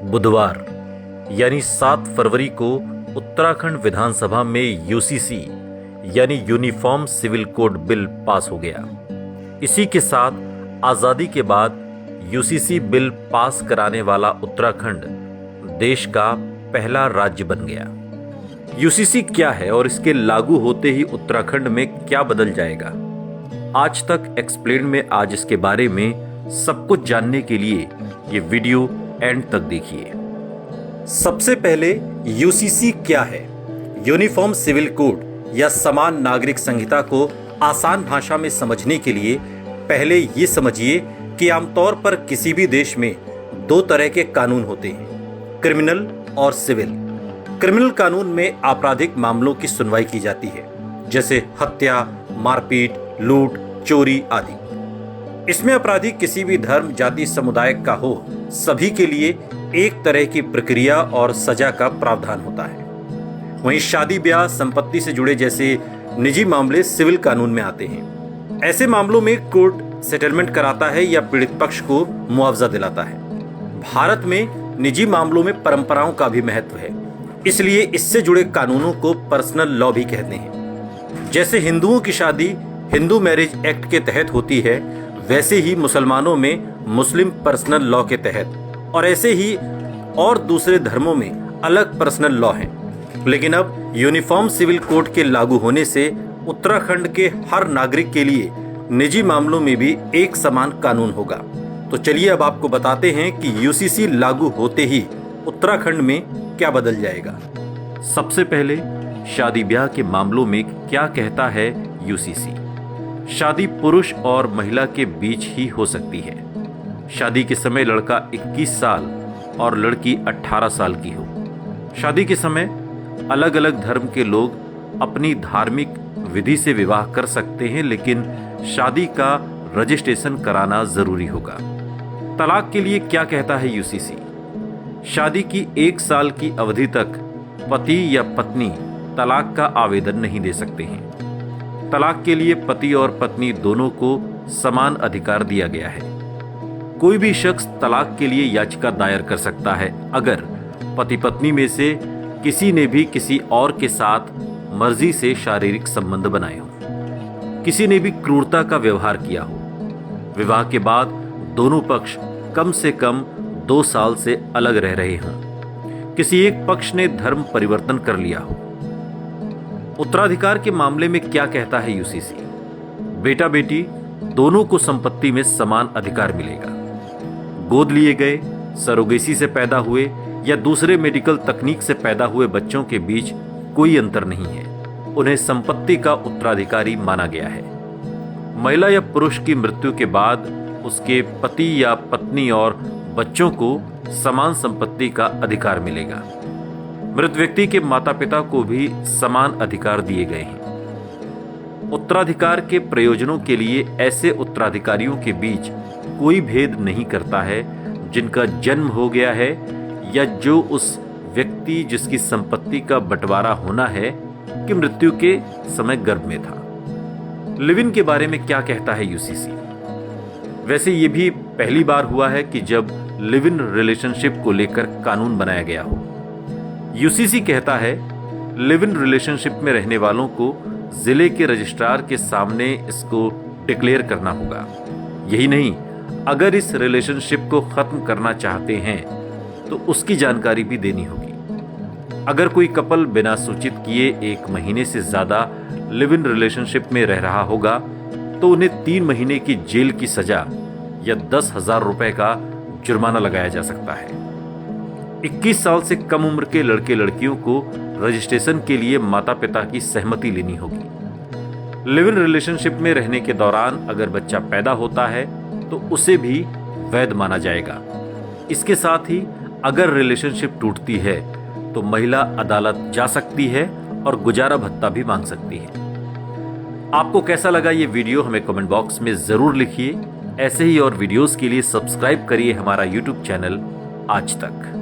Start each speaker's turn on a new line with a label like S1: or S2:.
S1: बुधवार यानी 7 फरवरी को उत्तराखंड विधानसभा में यूसीसी यानी uniform civil code bill pass हो गया। इसी के साथ आजादी के बाद यूसीसी बिल पास कराने वाला उत्तराखंड देश का पहला राज्य बन गया। यूसीसी क्या है और इसके लागू होते ही उत्तराखंड में क्या बदल जाएगा? आज तक एक्सप्लेन में आज इसके बारे में सब कुछ जानने के लिए ये वीडियो एंड तक देखिए। सबसे पहले यूसीसी क्या है? यूनिफॉर्म सिविल कोड या समान नागरिक संहिता को आसान भाषा में समझने के लिए पहले ये समझिए कि आमतौर पर किसी भी देश में 2 तरह के कानून होते हैं, क्रिमिनल और सिविल। क्रिमिनल कानून में आपराधिक मामलों की सुनवाई की जाती है, जैसे हत्या, मारपीट, लूट, चोरी आदि। इसमें अपराधी किसी भी धर्म, जाति, समुदाय का हो, सभी के लिए एक तरह की प्रक्रिया और सजा का प्रावधान होता है। वहीं शादी ब्याह, संपत्ति से जुड़े जैसे निजी मामले सिविल कानून में आते हैं। ऐसे मामलों में कोर्ट सेटलमेंट कराता है या पीड़ित पक्ष को मुआवजा दिलाता है। भारत में निजी मामलों में परंपराओं का भी महत्व है, इसलिए इससे जुड़े कानूनों को पर्सनल लॉ भी कहते हैं। जैसे हिंदुओं की शादी हिंदू मैरिज एक्ट के तहत होती है, वैसे ही मुसलमानों में मुस्लिम पर्सनल लॉ के तहत, और ऐसे ही और दूसरे धर्मों में अलग पर्सनल लॉ हैं। लेकिन अब यूनिफॉर्म सिविल कोड के लागू होने से उत्तराखंड के हर नागरिक के लिए निजी मामलों में भी एक समान कानून होगा। तो चलिए अब आपको बताते हैं कि यूसीसी लागू होते ही उत्तराखंड में क्या बदल जाएगा। सबसे पहले शादी ब्याह के मामलों में क्या कहता है यूसीसी? शादी पुरुष और महिला के बीच ही हो सकती है। शादी के समय लड़का 21 साल और लड़की 18 साल की हो। शादी के समय अलग अलग धर्म के लोग अपनी धार्मिक विधि से विवाह कर सकते हैं, लेकिन शादी का रजिस्ट्रेशन कराना जरूरी होगा। तलाक के लिए क्या कहता है यूसीसी? शादी की 1 साल की अवधि तक पति या पत्नी तलाक का आवेदन नहीं दे सकते हैं। तलाक के लिए पति और पत्नी दोनों को समान अधिकार दिया गया है। कोई भी शख्स तलाक के लिए याचिका दायर कर सकता है अगर पति पत्नी में से किसी ने भी किसी और के साथ मर्जी से शारीरिक संबंध बनाए हो, किसी ने भी क्रूरता का व्यवहार किया हो, विवाह के बाद दोनों पक्ष कम से कम 2 साल से अलग रह रहे हों, किसी एक पक्ष ने धर्म परिवर्तन कर लिया हो। उत्तराधिकार के मामले में क्या कहता है यूसीसी? बेटा बेटी दोनों को संपत्ति में समान अधिकार मिलेगा। गोद लिए गए, सरोगेसी से पैदा हुए या दूसरे मेडिकल तकनीक से पैदा हुए बच्चों के बीच कोई अंतर नहीं है, उन्हें संपत्ति का उत्तराधिकारी माना गया है। महिला या पुरुष की मृत्यु के बाद उसके पति या पत्नी और बच्चों को समान संपत्ति का अधिकार मिलेगा। मृत व्यक्ति के माता पिता को भी समान अधिकार दिए गए हैं। उत्तराधिकार के प्रयोजनों के लिए ऐसे उत्तराधिकारियों के बीच कोई भेद नहीं करता है जिनका जन्म हो गया है या जो उस व्यक्ति जिसकी संपत्ति का बंटवारा होना है कि मृत्यु के समय गर्भ में था। लिव इन के बारे में क्या कहता है यूसीसी? वैसे ये भी पहली बार हुआ है कि जब लिव इन रिलेशनशिप को लेकर कानून बनाया गया हो। यूसीसी कहता है लिव इन रिलेशनशिप में रहने वालों को जिले के रजिस्ट्रार के सामने इसको डिक्लेयर करना होगा। यही नहीं, अगर इस रिलेशनशिप को खत्म करना चाहते हैं तो उसकी जानकारी भी देनी होगी। अगर कोई कपल बिना सूचित किए 1 महीने से ज्यादा लिव इन रिलेशनशिप में रह रहा होगा तो उन्हें 3 महीने की जेल की सजा या 10,000 रुपए का जुर्माना लगाया जा सकता है। 21 साल से कम उम्र के लड़के लड़कियों को रजिस्ट्रेशन के लिए माता पिता की सहमति लेनी होगी। लिव इन रिलेशनशिप में रहने के दौरान अगर बच्चा पैदा होता है तो उसे भी वैध माना जाएगा। इसके साथ ही अगर रिलेशनशिप टूटती है तो महिला अदालत जा सकती है और गुजारा भत्ता भी मांग सकती है। आपको कैसा लगा ये वीडियो हमें कमेंट बॉक्स में जरूर लिखिए। ऐसे ही और वीडियोस के लिए सब्सक्राइब करिए हमारा यूट्यूब चैनल आज तक।